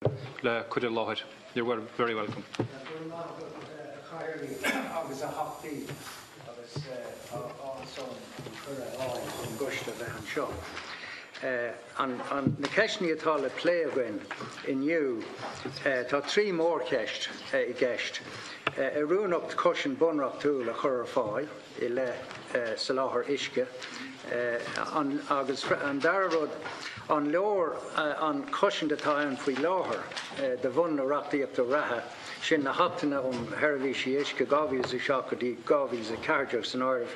le cuidir láthir. You're very welcome. An na ceisní atá le plé againn inniu tá trí mór ceist I gceist. I rúnacht cosisian bunracht tú le chur ar fáil I le sa láthair uisce agus an dara rud an leor an cosisian atá ann faoi láthair de bhun na reachtaíocht do ratha sin na hatainna Heirlísí uisce gábhíos a seachadí gábhíos a cardeach san áireamh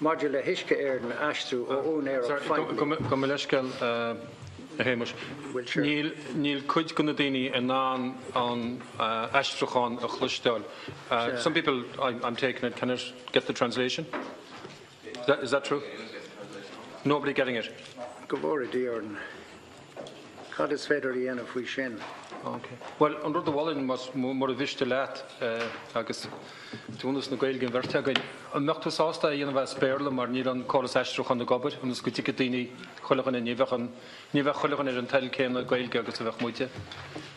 Module hiske na astrú ó únéir Go leisceil Hamish. Níl cuid gona daoine in an astruchán a chluisteáil. Some people, I'm taking it, can I get the translation? Is that true? Nobody getting it? Go bhór díorn. Cad is féidir dhéanamh faoi sin. Okay. Well, under the Wallin was more a viste leat, agus túnas na gailgin verte again. An nachtas ásta dhéanamh bheith spéirla mar níl an choras eisteach an na gobir, an is go tí daoine chuilachan in níbheith chuilachan an tail céim na gailge agus a bheith muite.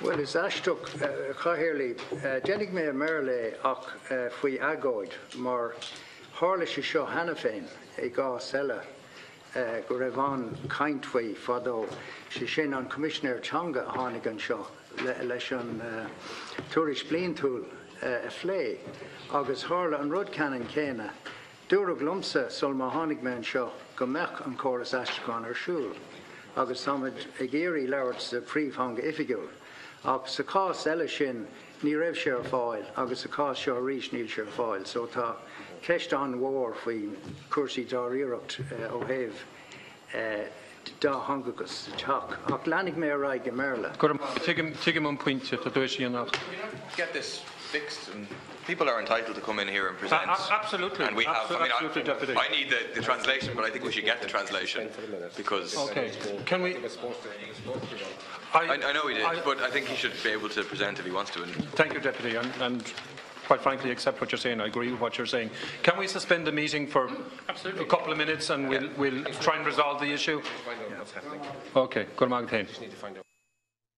Well, is eisteach chahirirlí, dénig mé merle ach faoi agóid, mar hála sé seo hena féin I gá sela. Go raibh an caint faoi fadó sé sin an Commissioner Changa tháinig an seo leis an túris blian túil a phlé agus tharla an rud ceann céine dúra glumsa sul má tháinig me an seo go mbeadh an córas astracán ar siúl agus táid ag éirí labhairt sa phríomhthanga oifigiúil ach sa cás eile sin ní raibh sé ar fáil agus sa cás seo arís níl sé ar fáil so tá ceist an mhór faoi cuasaí dáiríocht ó thaobh da hangagus teach ach leannig mé ar aige merle. Tuigim an pointe tá dúis nach. Get this fixed and people are entitled to come in here and present. Absolutely. And we have, absolutely, Deputy. I need the translation, but I think we should get the translation because. Okay. Can we? I know he did, but I think he should be able to present if he wants to. Thank you, Deputy, and quite frankly, accept what you're saying. I agree with what you're saying. Can we suspend the meeting for a couple of minutes and we'll try and resolve the issue? Okay. Good morning.